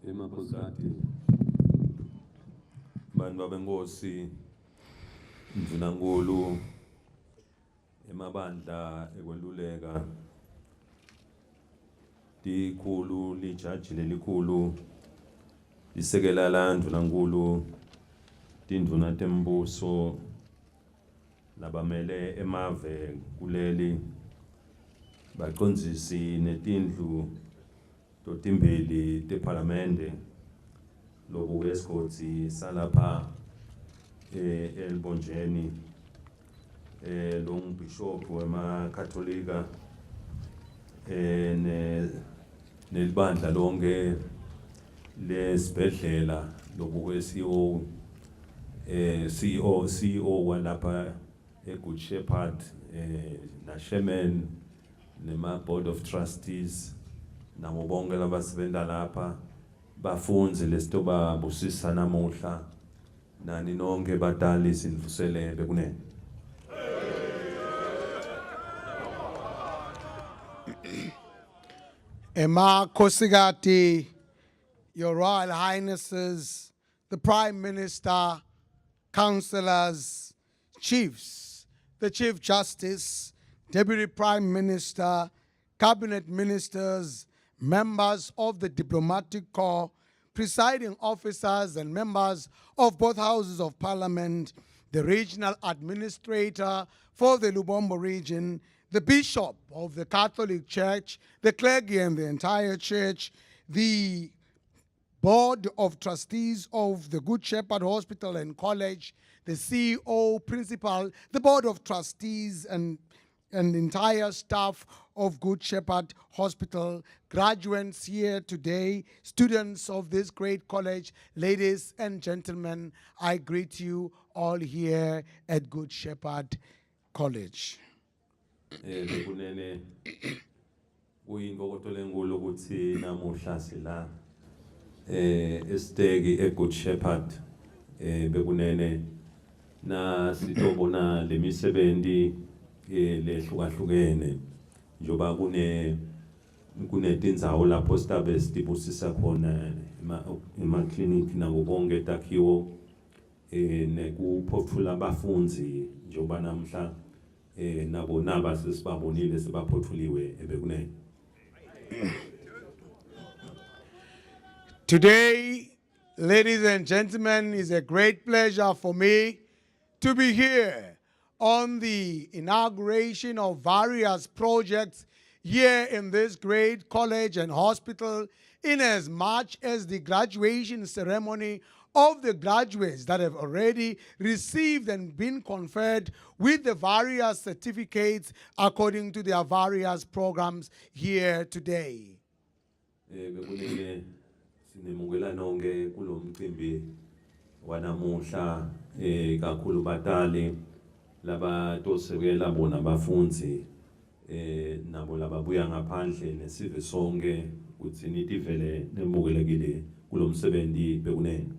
emakhosati bantu babenkosi mvunankulu emabandla ekweluleka likhulu lijaji lelikhulu lisekela la ndvunankulu tindvuna tembuso labamele emave kuleli bacondzisi netindlu totimbili teparlamente lobuke sigodzi salapha eLibonjeni longuBishop wemakatholika nelibandla lonke lesibhedlela lobuke CEO walapha eGood Shepherd na chairman nema board of trustees nabo bonke labasebenta lapha bafundzi lesitoba busisa namuhla nani nonke batali sindvusele bekunene. Emakhosikati, Your Royal Highnesses, the Prime Minister, councillors, chiefs, the Chief Justice, Deputy Prime Minister, cabinet ministers, members of the diplomatic corps, presiding officers and members of both houses of parliament, the regional administrator for the Lubombo region, the bishop of the Catholic Church, the clergy and the entire church, the board of trustees of the Good Shepherd Hospital and College, the CEO, principal, the board of trustees and entire staff of Good Shepherd Hospital, graduates here today, students of this great college, ladies and gentlemen, I greet you all here at Good Shepherd College. Bekunene kuyinkokoto lenkulu ukuthi namuhla sila esiteki eGood Shepherd bekunene na sitobona lemisebenzi lehlukahlukene njoba kunetindzawo lapho sitabe sitibusisa khona ema-clinic nako konke takhiwo nekuphothula abafundzi njoba namhla nabo naba sesibabonile sebaphothuliwe ebekunene. Today, ladies and gentlemen, is a great pleasure for me to be here on the inauguration of various projects here in this great college and hospital, in as much as the graduation ceremony of the graduates that have already received and been conferred with the various certificates according to their various programs here today. Sinemukela nonke kulomcimbi wanamuhla kakhulu batali laba tosekela bona bafundzi nabo lababuya ngaphandle nesive sonke ukuthi nithi vele nemukelekile kulomsebenzi bekunene.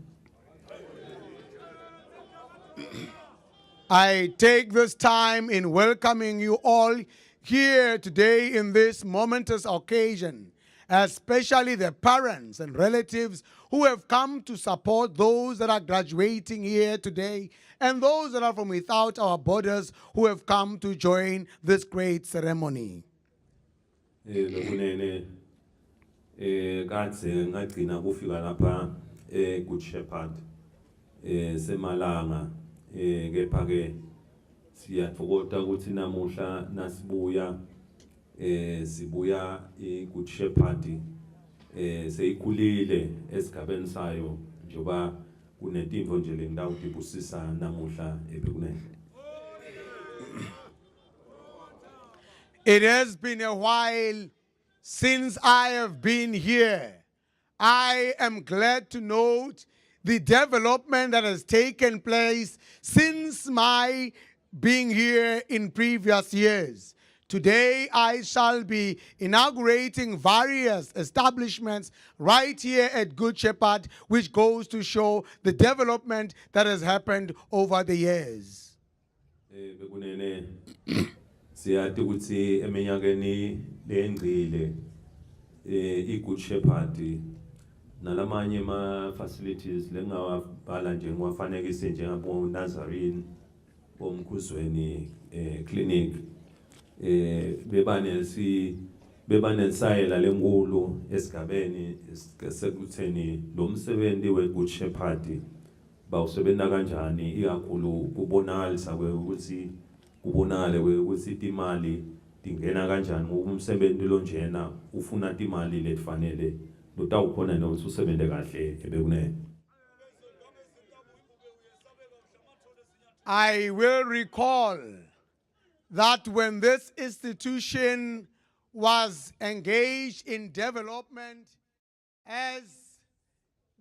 I take this time in welcoming you all here today in this momentous occasion, especially the parents and relatives who have come to support those that are graduating here today and those that are from without our borders who have come to join this great ceremony. Bekunene kadze ngagcina kufika lapha eGood Shepherd semalanga kepha ke siyathokoza ukuthi namuhla nasibuya sibuya eGood Shepherd seyikhulile esigabeni sayo njoba kunetimvo nje lengidawudibusisa namuhla ebekunene. It has been a while since I have been here. I am glad to note the development that has taken place since my being here in previous years. Today, I shall be inaugurating various establishments right here at Good Shepherd, which goes to show the development that has happened over the years. Bekunene siyathi ukuthi eminyakeni lengcile iGood Shepherd nalamanye ma facilities lengawabhala nje ngiwafanekise njengabo Nazarene bomkhuzweni clinic bebanesayela lenkulu esigabeni sekutheni lo msebenzi weGood Shepherd bawusebenza kanjani ikakhulu kubonakala ukuthi kubonakale ukuthi imali dingena kanjani umsebenzi lo njena ufuna imali lefanele lotawukhona nokuthi usebenze kahle ebekunene. I will recall that when this institution was engaged in development, as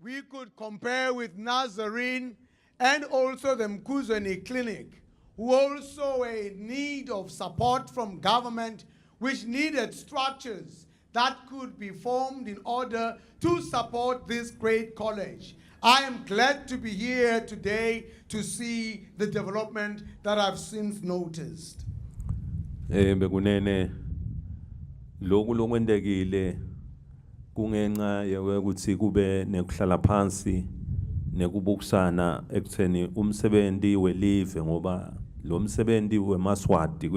we could compare with Nazarene and also the Mkhuzweni Clinic, who also were in need of support from government, which needed structures that could be formed in order to support this great college. I am glad to be here today to see the development that I've since noticed. Bekunene lokhu lokwendekile kungenxa yokuthi kube nekuhlala phansi nekubukisana ekutheni umsebenzi welive ngoba lo msebenzi weMaswati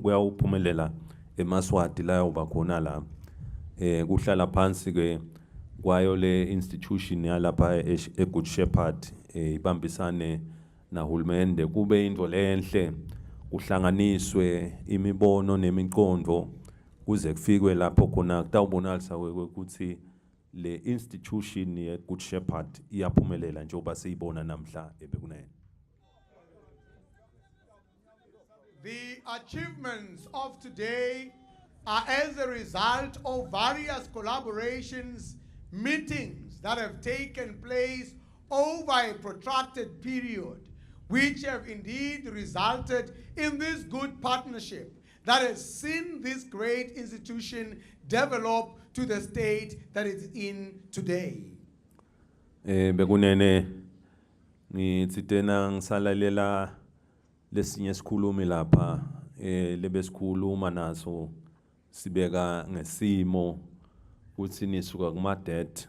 kuyawuphumelela eMaswati la yoba khona la kuhlala phansi ke kwayo le institution yalapha eGood Shepherd ibambisane nahulumende kube into lenhle kuhlanganiswe imibono nemiqondo kuze kufikwe lapho khona kutawubonakala ukuthi le institution yeGood Shepherd iyaphumelela njengoba siyibona namhla ebekunene. The achievements of today are as a result of various collaborations, meetings that have taken place over a protracted period, which have indeed resulted in this good partnership that has seen this great institution develop to the state that it's in today. Bekunene ngitsitena ngisalalela lesinye sikhulumi lapha lebesikhuluma naso sibeka ngesimo uthi nisuka kuma debt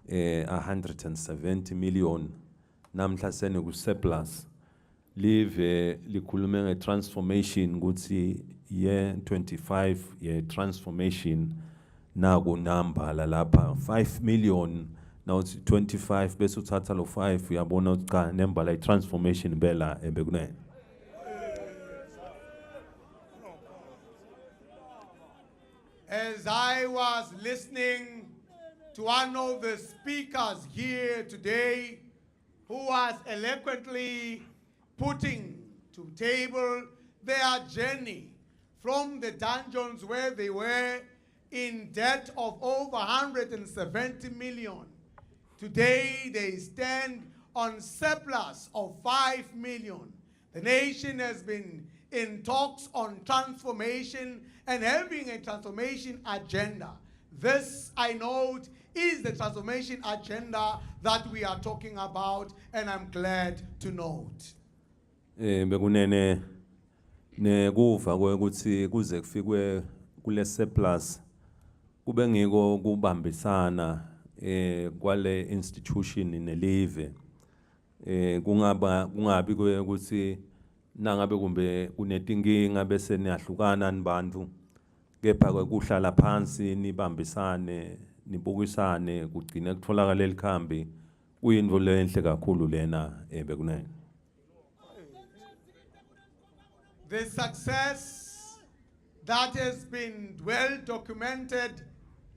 170 million namhla sene ku surplus live likhulume nge-transformation ukuthi ye 25 ye transformation naku number lapha 5 million now 25 bese uthatha lo 5 uyabona ukuthi cha number la transformation bela ebekunene. As I was listening to one of the speakers here today who was eloquently putting to table their journey from the dungeons where they were in debt of over 170 million. Today they stand on surplus of 5 million. The nation has been in talks on transformation and having a transformation agenda. This, I note, is the transformation agenda that we are talking about, and I'm glad to note. Bekunene nekuva ukuthi kuze kufikwe kule surplus kube ngiko kubambisana kwale institution nelive kungabi ukuthi nangabe kumbe kunetinkinga bese niyahlukana nibantu kepha kuhlala phansi nibambisane nibukisane kugcina kutholakala elikhambi kuyinto lenhle kakhulu lena bekunene. The success that has been well documented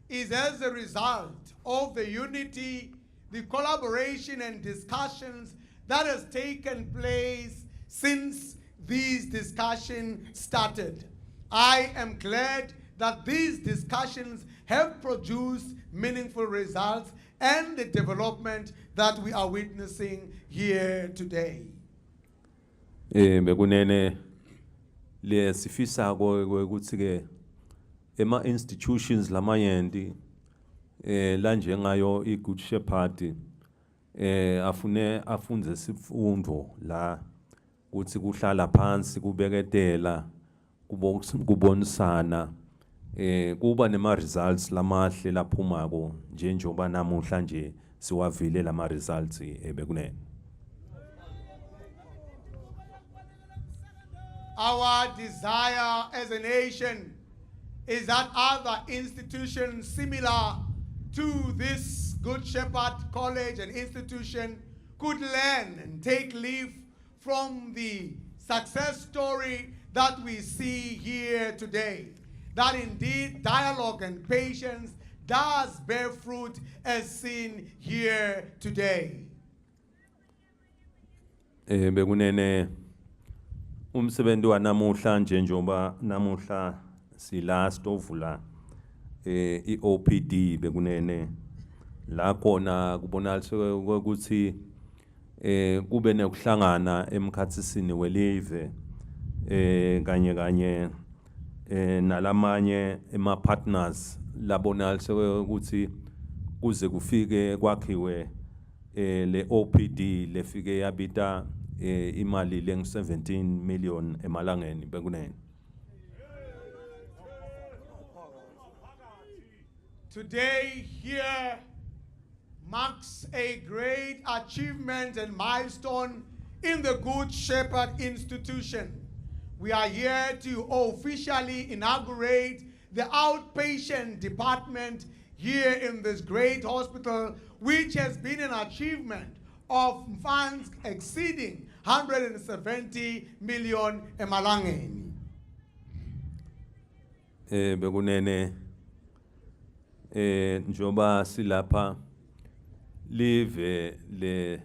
is as a result of the unity, the collaboration and discussions that has taken place since these discussions started. I am glad that these discussions have produced meaningful results and the development that we are witnessing here today. Bekunene le sifisa ukuthi ke ema institutions lamayendi la njengayo iGood Shepherd afune afunze sifundo la ukuthi kuhlala phansi kubeketela kubonisana kuba nema results lamahle laphumako njengoba namuhla nje siwavile lama results bekunene. Our desire as a nation is that other institutions similar to this Good Shepherd College and institution could learn and take leave from the success story that we see here today. That indeed dialogue and patience does bear fruit as seen here today. Bekunene umsebenzi wanamuhla njengoba namuhla sila stovula iOPD bekunene la khona kubonakala ukuthi kube nekuhlangana emkhathisini welive kanye nalamanye ema partners labonakala ukuthi kuze kufike kwakhiwe le OPD lefike yabita imali leng 17 million emalangeni bekunene. Today here marks a great achievement and milestone in the Good Shepherd institution. We are here to officially inaugurate the outpatient department here in this great hospital, which has been an achievement of funds exceeding 170 million emalangeni. Bekunene njoba silapha live le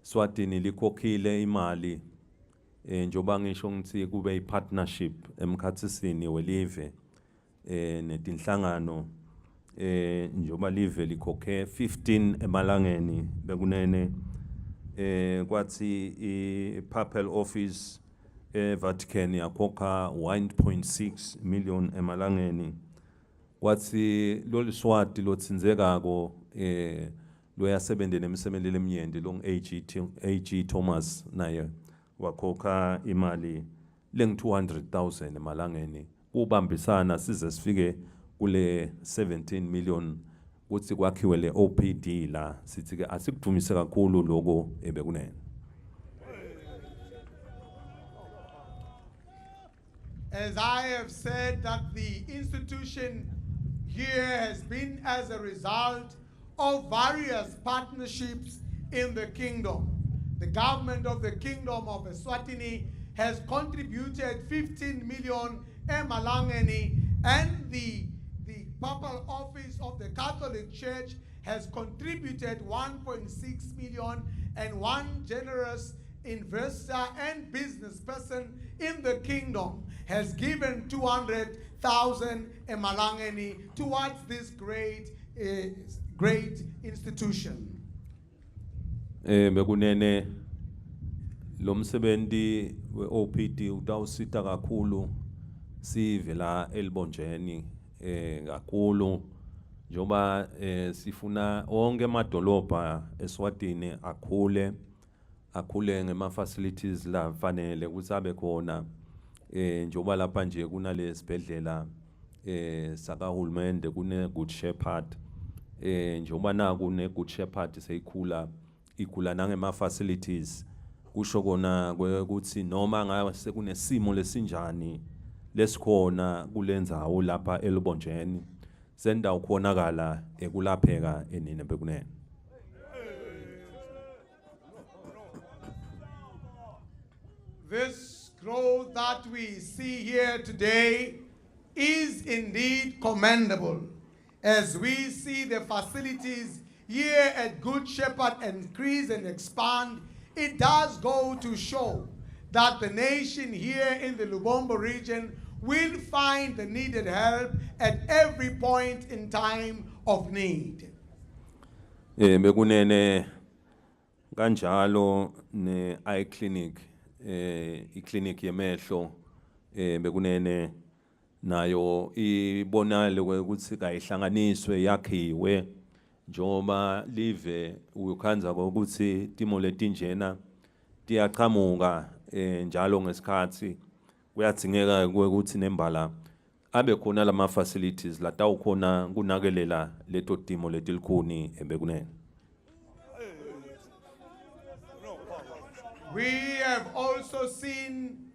Swatini likhokhile imali njoba ngisho ngithi kube ipartnership emkhathisini welive netinhlangano njoba live likhokhe 15 emalangeni bekunene kwathi i-Papal Office Vatican yakhokha 1.6 million emalangeni kwathi loliswati lotsinzekako loyasebenza nemisebenzi lemnyende long AG Thomas naye wakhokha imali leng 200,000 emalangeni kubambisana size sifike kule 17 million kuthi kwakhiwe le OPD la sithi ke asikudumise kakhulu lokho ebekunene. As I have said, that the institution here has been as a result of various partnerships in the kingdom. The government of the Kingdom of Eswatini has contributed 15 million emalangeni, and the Papal Office of the Catholic Church has contributed 1.6 million, and one generous investor and business person in the kingdom has given 200,000 emalangeni towards this great institution. Bekunene lo msebenzi we-OPD utawusita kakhulu sive la eLibonjeni kakhulu njoba sifuna onke amadolobha eSwatini akhule ngema facilities la fanele ukuthi abe khona njoba lapha nje kunale sibhedlela sakahulumende kune Good Shepherd njoba na kune Good Shepherd ikhula nangema facilities kusho kona ukuthi noma ngabe sekunesimo lesinjani lesikhona kulendzawo lapha eLibonjeni senda ukhonakala ekulapheka enine bekunene. This growth that we see here today is indeed commendable, as we see the facilities here at Good Shepherd increase and expand. It does go to show that the nation here in the Lubombo region will find the needed help at every point in time of need. Bekunene kanjalo ne eye clinic i-clinic yemehlo bekunene nayo ibonale ukuthi kayihlanganiswe yakhiwe njoba live ukhanza ukuthi timo letinjena tiyaqhamuka njalo ngesikhathi kuyadzingeka ukuthi nembala abe khona lama facilities la tawukhona kunakelela leto timo letilikhuni ebekunene. We have also seen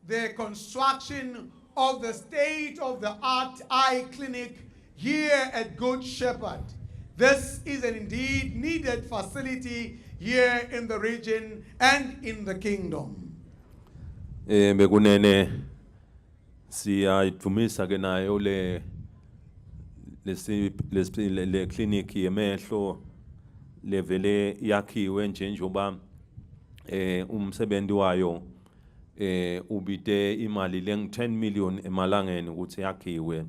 the construction of the state-of-the-art eye clinic here at Good Shepherd. This is an indeed needed facility here in the region and in the kingdom. Bekunene siyayidumisa ke nayo le clinic yemehlo levele yakhiwe njengoba umsebenzi wayo ubite imali leng-10 million emalangeni ukuthi yakhiwe.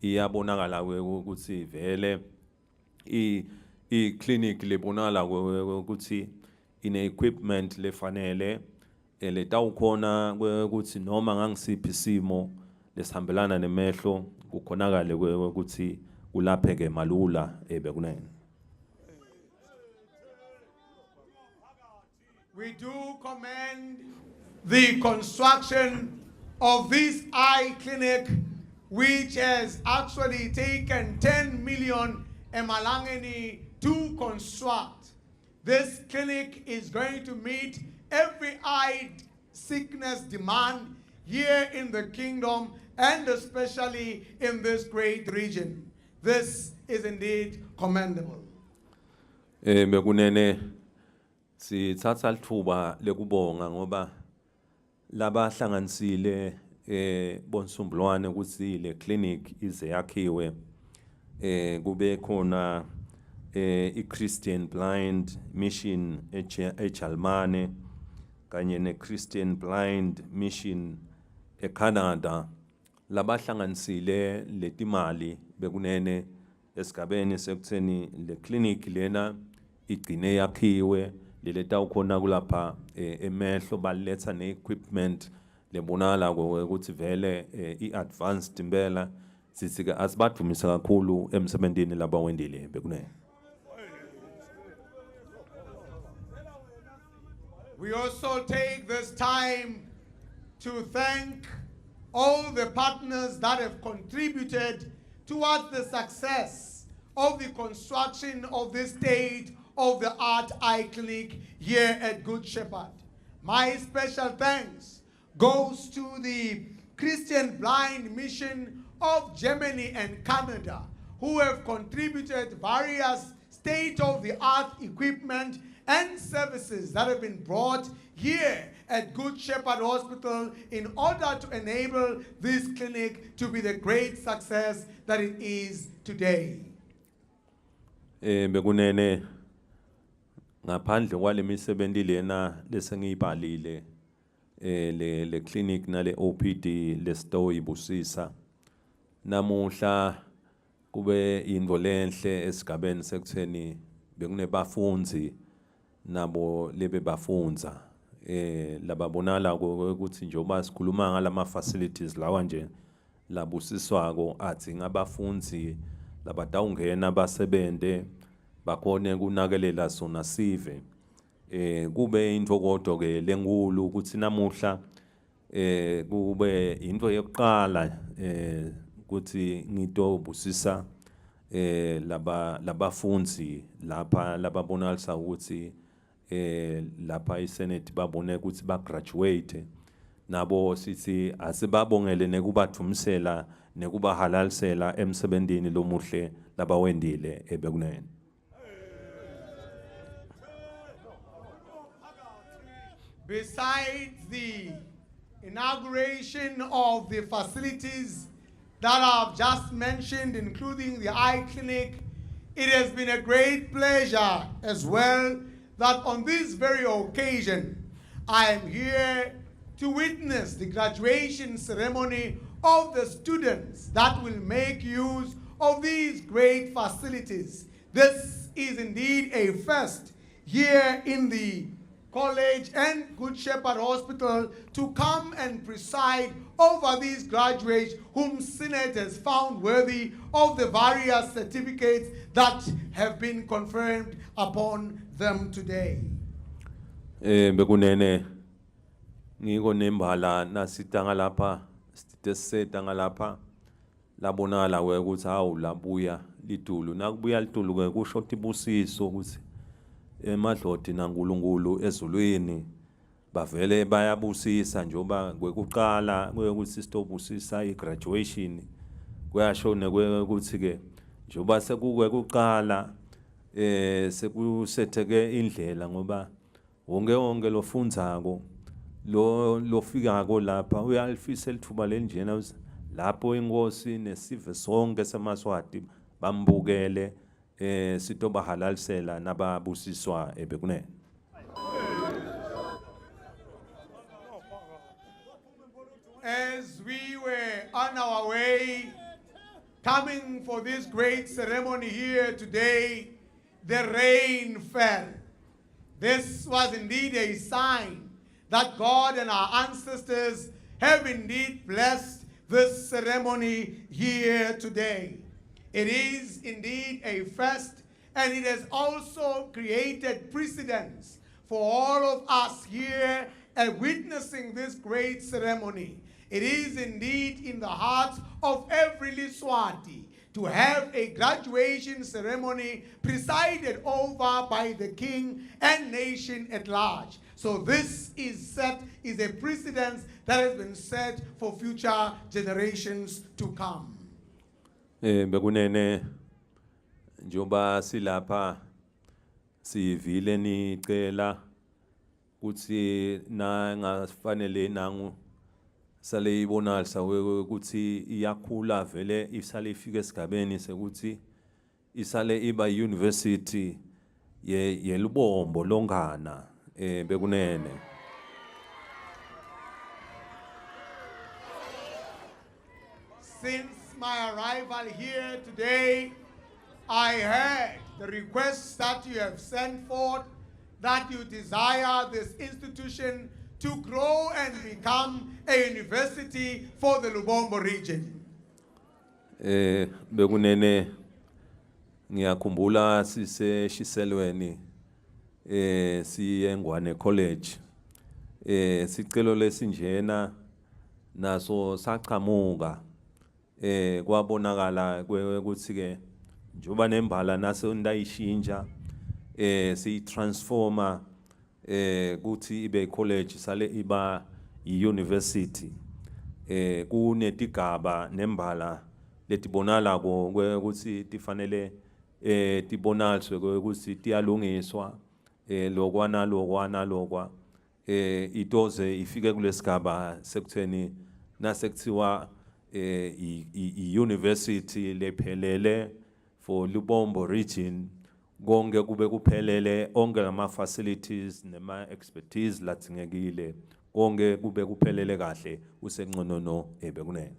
Iyabonakala ukuthi vele i-clinic lebonakala ukuthi ine equipment lefanele letawukhona ukuthi noma ngangisiphi isimo lesihambelana nemehlo kukhonakale ukuthi kulapheke malula ebekunene. We do commend the construction of this eye clinic, which has actually taken 10 million emalangeni to construct. This clinic is going to meet every eye sickness demand here in the kingdom and especially in this great region. This is indeed commendable. Bekunene sithatha lithuba lekubonga ngoba laba hlanganisile bonsumbulwane ukuthi le clinic ize yakhiwe kube khona i-Christian Blind Mission eJalimane kanye ne-Christian Blind Mission eCanada. Laba hlanganisile letimali bekunene esigabeni sekutheni le clinic lena igcine yakhiwe leleta ukhona kulapha emehlo baletha ne-equipment lebonala ukuthi vele i-advanced impela sithi ke asibadumisa kakhulu emsebenzini laba wendile bekunene. We also take this time to thank all the partners that have contributed towards the success of the construction of this state-of-the-art eye clinic here at Good Shepherd. My special thanks goes to the Christian Blind Mission of Germany and Canada, who have contributed various state-of-the-art equipment and services that have been brought here at Good Shepherd Hospital in order to enable this clinic to be the great success that it is today. Bekunene ngaphandle kwale misebenzi lena lesengiyibhalile le clinic nale OPD le store ibusisa namuhla kube indvo lenhle esigabeni sekutheni bekunebafunzi nabo lebe bafunza lababonala ukuthi njengoba sikhuluma ngalama facilities lawa nje labusiswako athi ngabafunzi labatawungena basebente bakhone kunakelela sona sive kube into kodwa ke lenkulu ukuthi namuhla kube into yokuqala ukuthi ngito busisa labafunzi lapha lababonalisa ukuthi lapha iSenate babone ukuthi ba graduate nabo sithi asibabongele nekubathumisela nekubahalalisela emsebenzini lomuhle labawendile ebekunene. Besides the inauguration of the facilities that I've just mentioned, including the eye clinic, it has been a great pleasure as well that on this very occasion, I am here to witness the graduation ceremony of the students that will make use of these great facilities. This is indeed a first here in the college and Good Shepherd Hospital to come and preside over these graduates whom Senate has found worthy of the various certificates that have been confirmed upon them today. Bekunene ngiko nembala nasitanga lapha siteseta ngalapha labonala ke ukuthi hawu labuya lidulu nakubuya lidulu ke kusho tibusiso ukuthi emadlodi naNkulunkulu ezulwini bavele bayabusisa njoba kwekuqala kwekuthi sitobusisa igraduation kuyasho ukuthi ke njoba sekukuqala sekusetheke indlela ngoba wonke lofundzako lofikako lapha uyalifisa lithuba lenjena lapho inkosi nesive sonke semaswati bambukele sitobahalalisela nababusiswa ebekunene. As we were on our way coming for this great ceremony here today, the rain fell. This was indeed a sign that God and our ancestors have indeed blessed this ceremony here today. It is indeed a first, and it has also created precedents for all of us here and witnessing this great ceremony. It is indeed in the heart of every Liswati to have a graduation ceremony presided over by the king and nation at large. So this is a precedent that has been set for future generations to come. Bekunene njoba silapha sivile nicela ukuthi na ngafanele nangu sale ibonalisa ukuthi iyakhula vele isale ifike esigabeni sekuthi isale iba university yelubombo longana bekunene. Since my arrival here today, I heard the requests that you have sent forth, that you desire this institution to grow and become a university for the Lubombo region. Bekunene ngiyakhumbula sise Shiselweni siyeNgwane College sicelo lesinjena naso saqhamuka kwabonakala ukuthi ke njoba nembala naso ndayishintsha si transformer kuthi ibe college sale iba university kunetigaba nembala letibonala ukuthi tifanele tibonaliswe ukuthi tiyalungiswa lokwa itoze ifike kulesigaba sekutheni nasekuthiwa i-university lephelele for Lubombo region konke kube kuphelele onke ama facilities nema expertise latingekile konke kube kuphelele kahle usengconono ebekunene.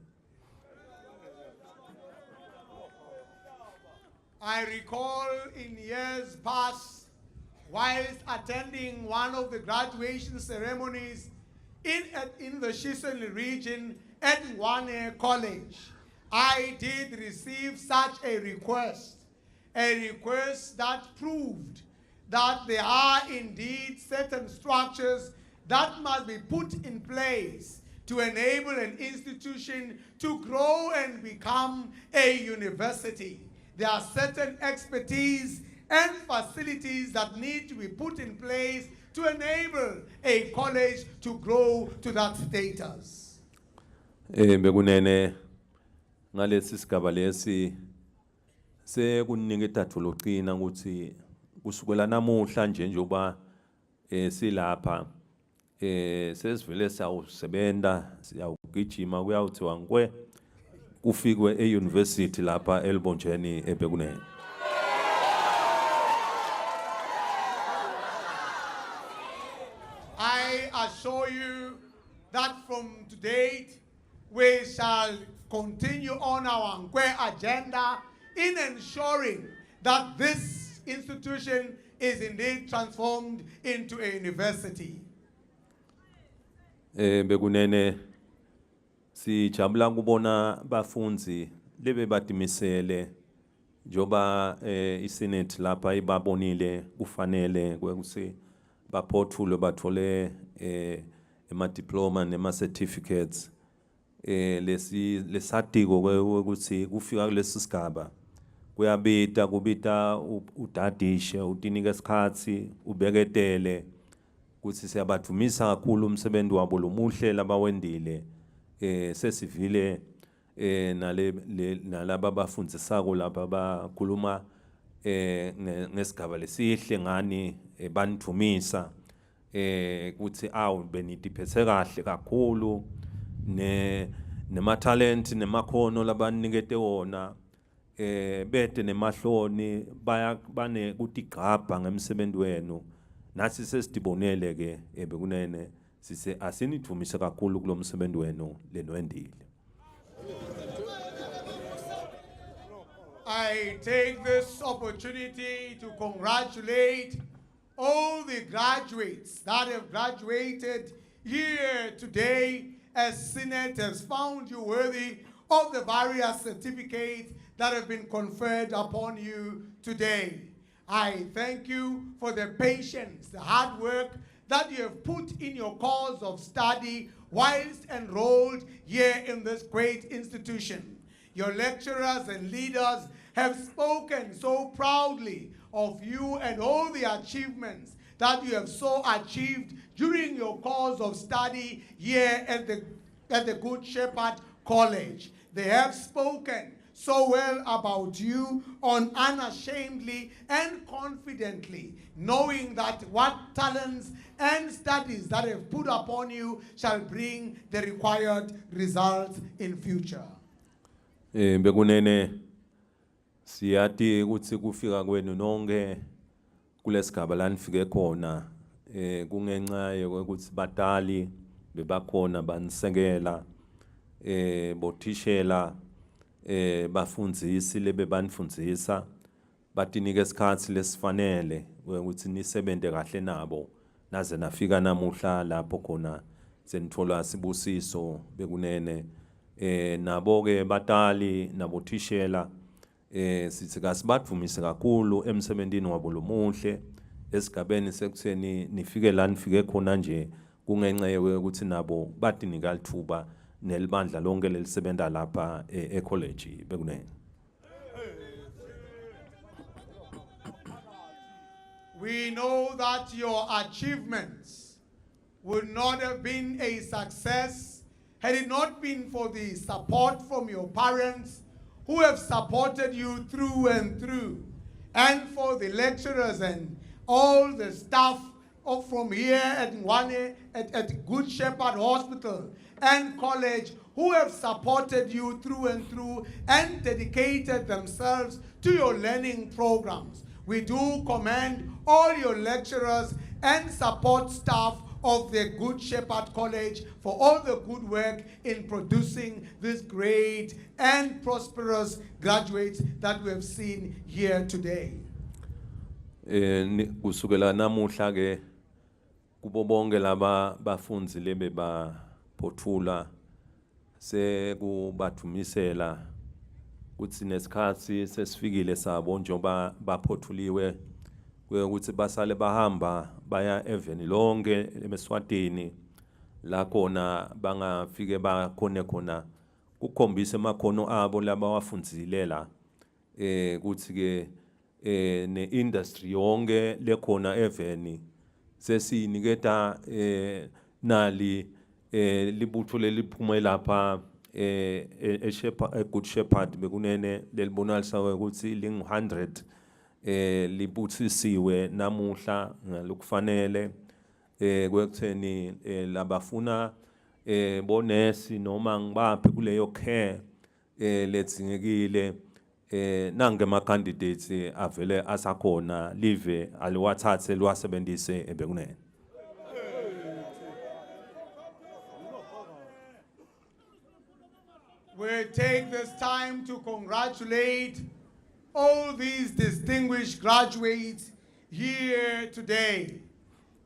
I recall in years past, whilst attending one of the graduation ceremonies in the Shiseli region at Ngwane College, I did receive such a request that proved that there are indeed certain structures that must be put in place to enable an institution to grow and become a university. There are certain expertise and facilities that need to be put in place to enable a college to grow to that status. Bekunene ngalesi sigaba lesi sekuningi idathu loqina ukuthi kusukela namuhla nje njoba silapha sesivele siyawusebenta siyawugijima kuyawuthiwa nkwe kufikwe e-university lapha eLibonjeni ebekunene. I assure you that from today we shall continue on our Nkwe agenda in ensuring that this institution is indeed transformed into a university. Bekunene sijabula kubona bafunzi lebe badimisele njoba iSenate lapha ibabonile kufanele kwekusi baphothule bathole ema diploma nema certificates lesatiko ukuthi kufika kulesi sigaba kuyabita kubita udadishe utinike isikhathi ubeketele kuthi siyabadumisa kakhulu umsebenzi wabo lomuhle labawendile sesivile nalaba bafundzisako laba bakhuluma ngesigaba lesihle ngani banithumisa kuthi awu benitiphethe kahle kakhulu nema talent nemakhono labanikete wona bete nemahloni bane kutigqabha ngemsebenzi wenu nathi sesidibonele ke bekunene sise asinithumise kakhulu kulomsebenzi wenu lenwendile. I take this opportunity to congratulate all the graduates that have graduated here today, as Senate has found you worthy of the various certificates that have been conferred upon you today. I thank you for the patience, the hard work that you have put in your cause of study whilst enrolled here in this great institution. Your lecturers and leaders have spoken so proudly of you and all the achievements that you have so achieved during your course of study here at the Good Shepherd College. They have spoken so well about you unashamedly and confidently, knowing that what talents and studies that have put upon you shall bring the required results in future. Bekunene siyati ukuthi kufika kwenu nonke kulesigaba la nifike khona kungenxa yokuthi batali bebakhona banisekela bothishela bafundzisi lebebanifundisa batinike isikhathi lesifanele ukuthi nisebenze kahle nabo naze nafika namuhla lapho khona senithola sibusiso bekunene nabo ke batali nabothishela sithi kasibadvumise kakhulu emsebenzini wabo lomuhle esigabeni sekutheni nifike la nifike khona nje kungenxa yokuthi nabo batinika lithuba nelibandla lonke lelisebenta lapha ecollege bekunene. We know that your achievements would not have been a success had it not been for the support from your parents who have supported you through and through, and for the lecturers and all the staff from here at Nwane, at Good Shepherd Hospital and College, who have supported you through and through and dedicated themselves to your learning programs. We do commend all your lecturers and support staff of the Good Shepherd College for all the good work in producing this great and prosperous graduates that we have seen here today. Kusukela namuhla ke kubo bonke laba bafundzi lebe baphothula sekubathumisela kuthi nesikhathi sesifikile sabo njengoba baphothuliwe ukuthi basale bahamba baya eveni lonke eMeswatini la khona bangafike bakhone khona kukhombisa emakhono abo laba wafundzilela kuthi ke ne-industry yonke lekhona eveni sesiniketa nali libutho leliphuma lapha Good Shepherd bekunene lelibonalisa ukuthi ling100 libuthisiwe namuhla ngalokufanele kwekutheni labafuna bonesi noma ngibaphi kuleyo care ledzingekile nange ma candidates avele asakhona live aliwathathe liwasebenzise ebekunene. We take this time to congratulate all these distinguished graduates here today.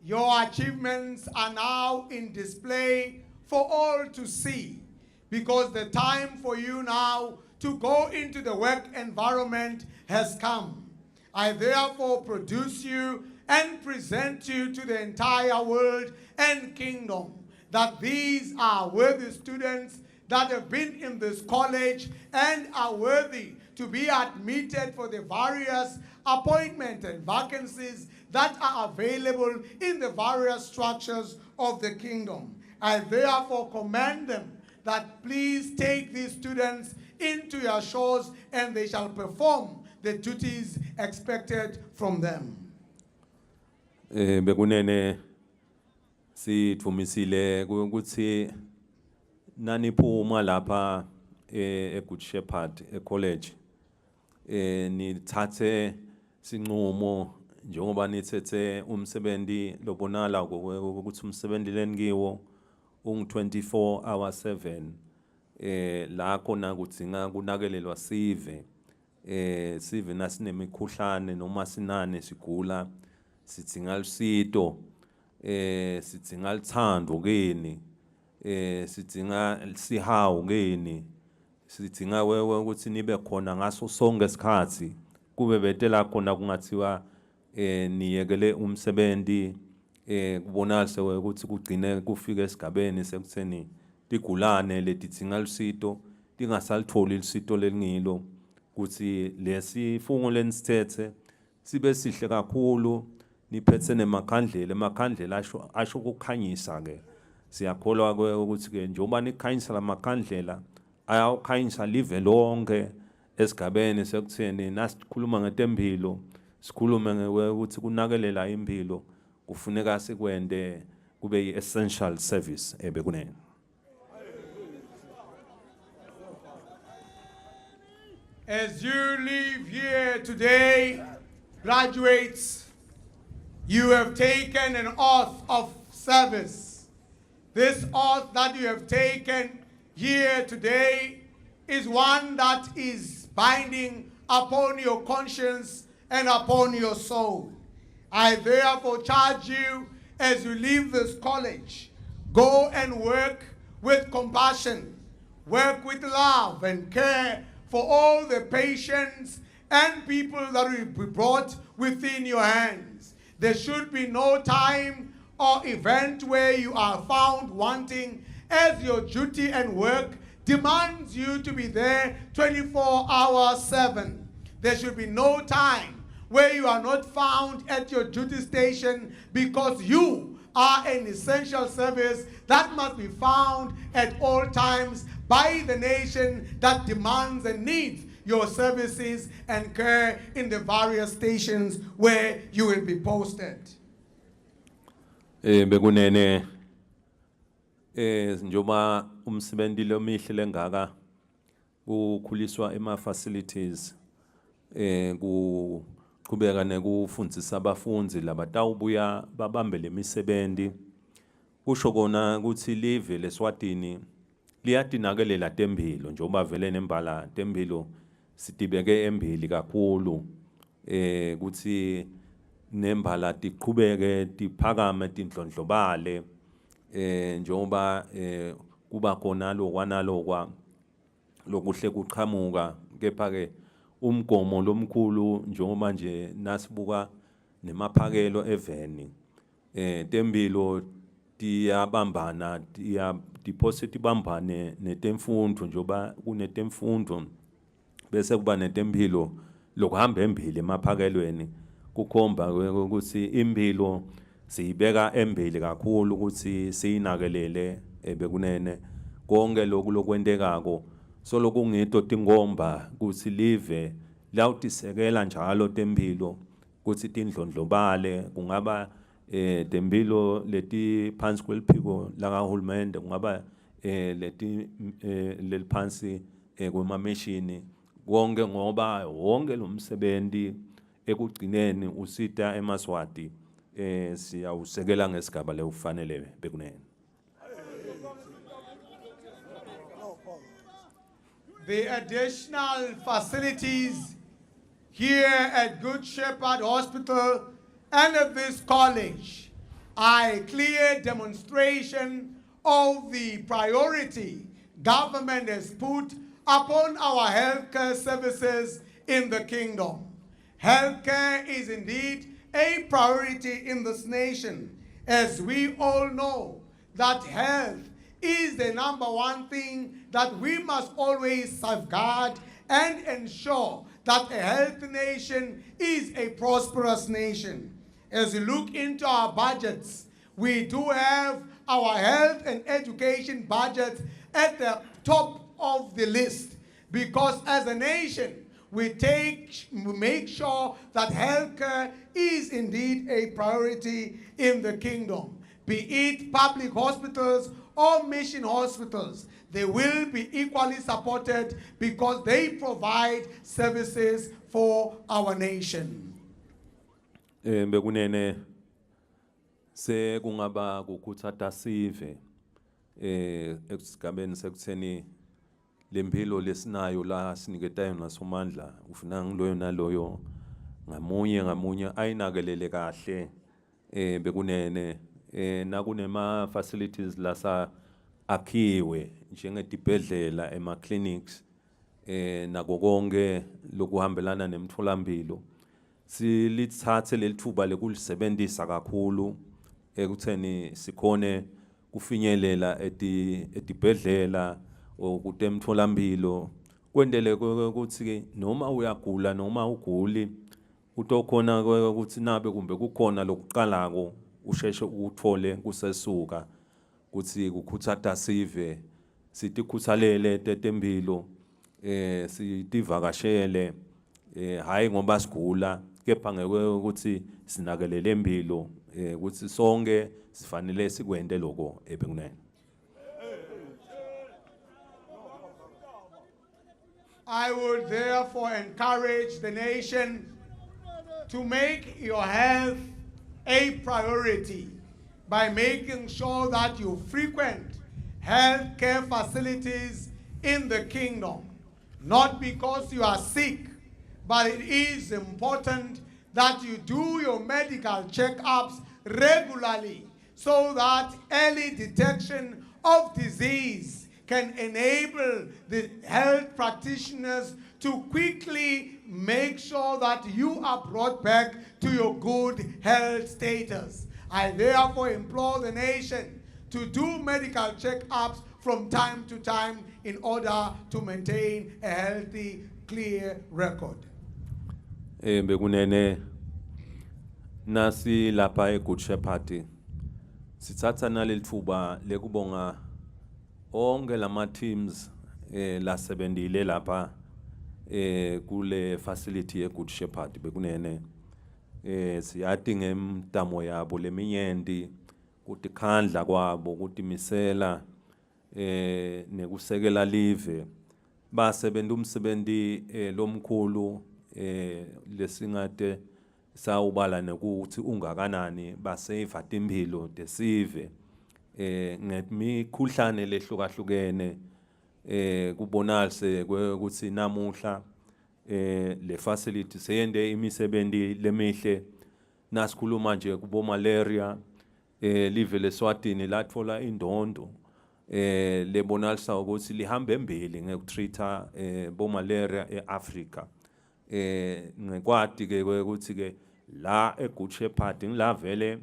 Your achievements are now in display for all to see, because the time for you now to go into the work environment has come. I therefore produce you and present you to the entire world and kingdom that these are worthy students that have been in this college and are worthy to be admitted for the various appointments and vacancies that are available in the various structures of the kingdom. I therefore command them that please take these students into your shores and they shall perform the duties expected from them. Bekunene sitfumisile ukuthi naniphuma lapha eGood Shepherd ecollege nithathe sinqumo njengoba nithethe umsebenzi lobonala ukuthi umsebenzi lenkiwo 24 hours 7 la khona kudzinga kunakelelwa sive sive nasinemikhuhlane noma sinane sigula sidzinga lusito sidzinga luthando kini sidzinga sihawu kini sidzinga wewe ukuthi nibe khona ngaso sonke isikhathi kube betela khona kungathiwa niyekele umsebenzi kubonalise ukuthi kugcine kufika esigabeni sekutheni ligulane letidzinga lusito lingasalithola ilusito lelingilo ukuthi lesifungo lenisithethe sibe sihle kakhulu niphethe emakhandlela asho ukukhanyisa ke siyakholwa ukuthi ke njengoba nikhanyisa lamakhandlela ayawukhanyisa live lonke esigabeni sekutheni nasikhuluma ngetempilo sikhulume ukuthi kunakelela impilo kufuneka sikwende kube yi-essential service ebekunene. As you leave here today, graduates, you have taken an oath of service. This oath that you have taken here today is one that is binding upon your conscience and upon your soul. I therefore charge you as you leave this college, go and work with compassion, work with love and care for all the patients and people that will be brought within your hands. There should be no time or event where you are found wanting, as your duty and work demands you to be there 24 hours 7. There should be no time where you are not found at your duty station, because you are an essential service that must be found at all times by the nation that demands and needs your services and care in the various stations where you will be posted. Bekunene njoba umsebenzi lomihle lengaka ukhuliswa facilities kuqhubeka nekufundisa abafundi labatawubuya babambe lemisebenzi kusho kona ukuthi live leSwatini liyadinakelela tempilo njoba vele nembala tempilo sitibeke embili kakhulu ukuthi nembala tiqhubeke tiphakame tindlondlobale njoba kuba khona lokwanalokwa lokuhle kuqhamuka kepha ke umgomo lomkhulu njengoba nje nasibuka nemaphakelo eveni tempilo tiyabambana deposit ibambane netemfundo njoba kunetemfundo bese kuba netempilo lokuhamba embili emaphakelweni kukhomba ukuthi impilo siyibeka embili kakhulu ukuthi siyinakelele bekunene konke lokwentekako so lokungito tingomba ukuthi live lawutisekela njalo tempilo ukuthi tindlondlobale kungaba tempilo leti phansi kweliphiko lakahulumende kungaba leti leliphansi kwemamishini konke ngoba wonke lo msebenzi ekugcineni usita eMaswati siyawusekela ngesigaba leufanele bekunene. The additional facilities here at Good Shepherd Hospital and at this college are a clear demonstration of the priority government has put upon our healthcare services in the kingdom. Healthcare is indeed a priority in this nation, as we all know that health is the number one thing that we must always safeguard and ensure that a healthy nation is a prosperous nation. As we look into our budgets, we do have our health and education budget at the top of the list, because as a nation, we make sure that healthcare is indeed a priority in the kingdom. Be it public hospitals or mission hospitals, they will be equally supported because they provide services for our nation. Bekunene sekungaba kukhuthatha sive esigabeni sekutheni lempilo lesinayo la siniketayo nasomandla ufuna ngiloyo naloyo ngamunye ayinakelele kahle bekunene nakunema facilities lasa akhiwe njengedibhedlela ema clinics nako konke lokuhambelana nemtholampilo silithathe lelithuba lekulisebenzisa kakhulu ekutheni sikhone kufinyelela edibhedlela okude emtholampilo kwendele ukuthi noma uyagula noma uguli utokhona ukuthi nabe kumbe kukhona lokuqalako usheshe ukuthole kusesuka ukuthi kukhuthatha sive sitikhuthalele tetempilo sitivakashele hayi ngoba sigula kepha ngeke ukuthi sinakelele impilo ukuthi sonke sifanele sikwende lokho ebekunene. I would therefore encourage the nation to make your health a priority by making sure that you frequent health care facilities in the kingdom. Not because you are sick, but it is important that you do your medical checkups regularly so that early detection of disease can enable the health practitioners to quickly make sure that you are brought back to your good health status. I therefore implore the nation to do medical checkups from time to time in order to maintain a healthy, clear record. Bekunene nasi lapha eGood Shepherd sithatha nalelithuba lekubonga onke lama teams lasebenzile lapha kule facility eGood Shepherd bekunene siyati ngemdamo yabo leminyenti kuti khandla kwabo kuti misela nekusekela live basebenza umsebenzi lomkhulu lesingade sawubala nekuthi ungakanani basave impilo desive ngemikhuhlane lehlukahlukene kubonalise ukuthi namuhla le facility seyende imisebenzi lemihle nasikhuluma nje kubo malaria live leSwatini lathola indondo lebonalisa ukuthi lihamba embili ngekutreata bo malaria eAfrica ngekwadi ke ukuthi ke la eGood Shepherd ngilavele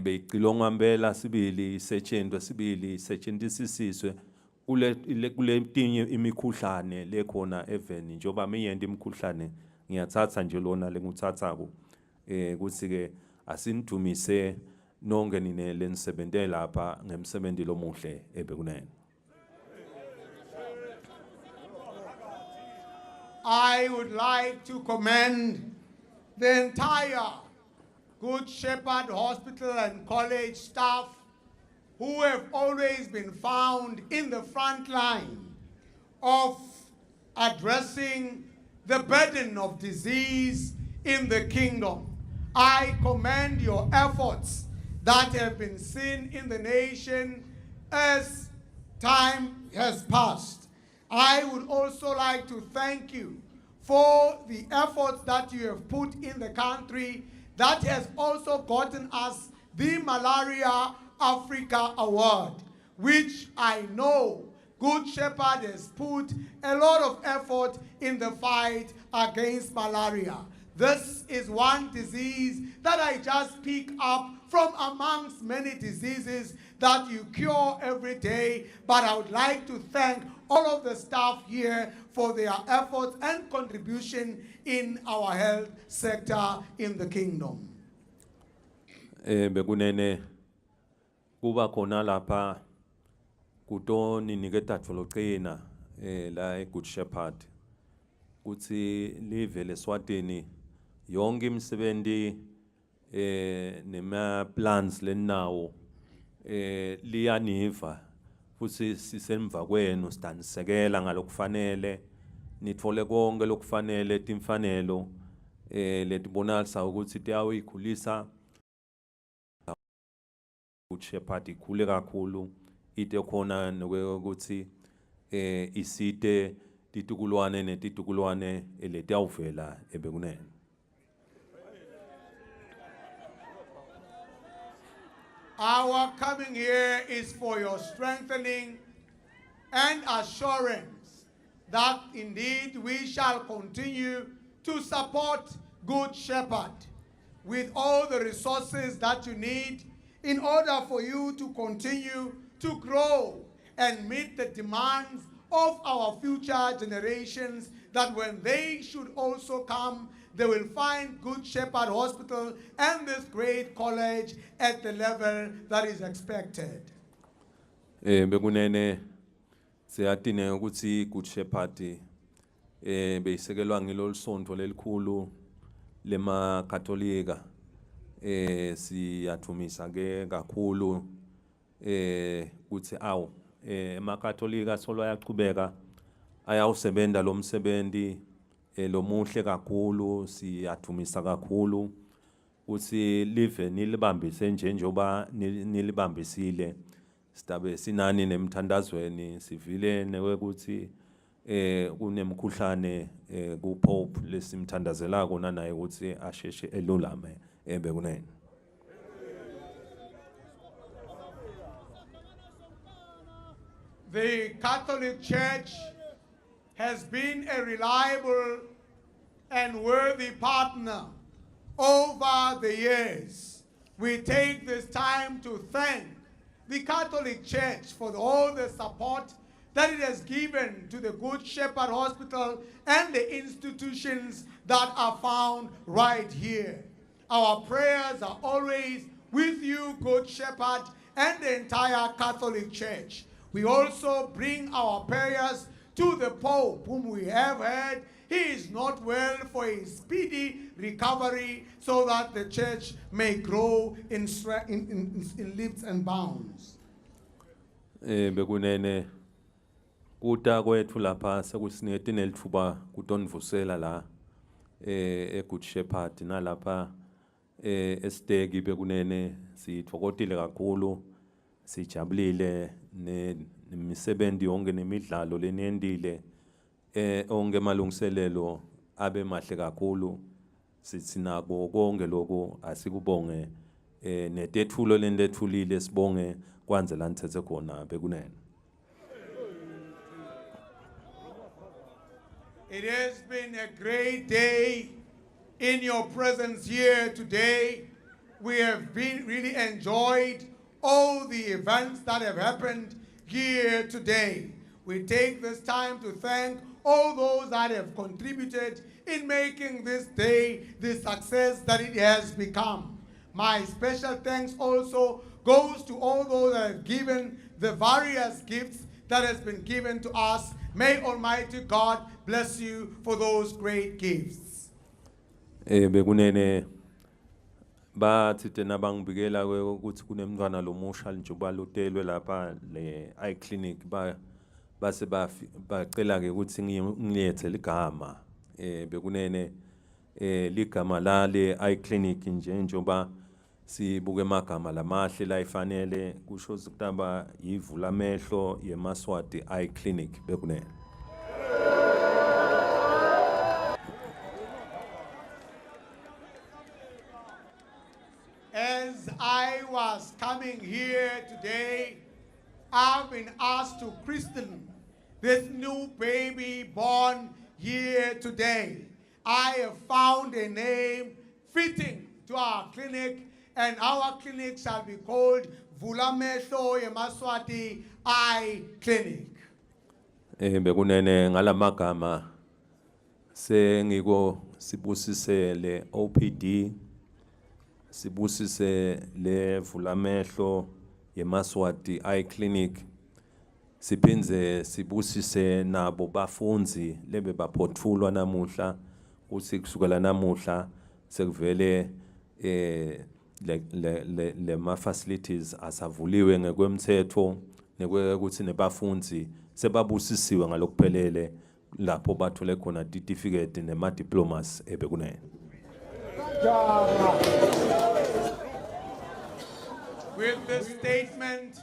beyicilonga ngempela sibili setshenzisiswe kule tinye imikhuhlane lekhona eveni njoba miyende imikhuhlane ngiyathatha nje lona lenguthathako ukuthi ke asinidumise nonke nine lenisebenze lapha ngemsebenzi lomuhle ebekunene. I would like to commend the entire Good Shepherd Hospital and College staff who have always been found in the front line of addressing the burden of disease in the kingdom. I commend your efforts that have been seen in the nation as time has passed. I would also like to thank you for the efforts that you have put in the country that has also gotten us the Malaria Africa Award, which I know Good Shepherd has put a lot of effort in the fight against malaria. This is one disease that I just pick up from amongst many diseases that you cure every day. But I would like to thank all of the staff here for their efforts and contribution in our health sector in the kingdom. Bekunene kuba khona lapha kutoni niketatfo loqina la eGood Shepherd kuthi live leSwatini yonke imisebenti nema plans lenawo liyaniva futhi sisemva kwenu sidanisekela ngalokufanele nitfole konke lokufanele timfanelo letibonalisa ukuthi tiyawikhulisa Good Shepherd ikhule kakhulu ite khona nokuthi isite titukulwane netitukulwane letiyawuvela ebekunene. Our coming here is for your strengthening and assurance that indeed we shall continue to support Good Shepherd with all the resources that you need in order for you to continue to grow and meet the demands of our future generations, that when they should also come, they will find Good Shepherd Hospital and this great college at the level that is expected. Bekunene siyadinga ukuthi Good Shepherd beyisekelwa ngilolu sonto lelikhulu lema Katolika siyathumisa ke kakhulu kuthi awu emakatolika solo ayaqhubeka ayawusebenta lo msebenzi lomuhle kakhulu siyathumisa kakhulu uthi live nilibambise njengoba nilibambisile sitabe sinani nemthandazweni sivile ukuthi kunemkhuhlane ku Pope lesimthandazela kona naye ukuthi asheshe elulame ebekunene. The Catholic Church has been a reliable and worthy partner over the years. We take this time to thank the Catholic Church for all the support that it has given to the Good Shepherd Hospital and the institutions that are found right here. Our prayers are always with you, Good Shepherd, and the entire Catholic Church. We also bring our prayers to the Pope, whom we have heard he is not well, for a speedy recovery so that the church may grow in leaps and bounds. Bekunene kuta kwethu lapha sekusinete nelithuba kutonivusela la eGood Shepherd nalapha esiteki bekunene sithokozile kakhulu sijabulile nemisebenzi yonke nemidlalo lenendile onke malungiselelo abe mahle kakhulu sitsinako konke lokho asikubonge netethulo lendethulile sibonge kwanze la nithethe khona bekunene. It has been a great day in your presence here today. We have really enjoyed all the events that have happened here today. We take this time to thank all those that have contributed in making this day the success that it has become. My special thanks also goes to all those that have given the various gifts that has been given to us. May Almighty God bless you for those great gifts. Bekunene bathi tena bangibikela ukuthi kunemntwana lomusha njengoba lutelwe lapha le eye clinic base bacela ke ukuthi ngilethe ligama bekunene ligama la le eye clinic njengoba sibuke amagama lamahle la ifanele kusho ukutaba yivula amehlo yeMaswati eye clinic bekunene. As I was coming here today, I've been asked to christen this new baby born here today. I have found a name fitting to our clinic, and our clinic shall be called Vulamehlo Yemaswati Eye Clinic. Bekunene ngalamagama sengiko sibusise le OPD, sibusise le Vulamehlo Yemaswati Eye Clinic, siphinze sibusise nabo bafunzi lebe baphothulwa namuhla uthi kusukela namuhla sekuvele le ma facilities asavuliwe ngekwemthetho nekwekuthi nebafunzi sebabusisiwe ngalokuphelele lapho bathole khona certificate nema diplomas ebekunene. With this statement,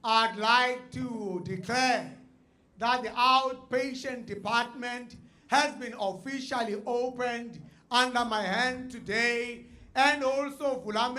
I'd like to declare that the outpatient department has been officially opened under my hand today, and also Vulame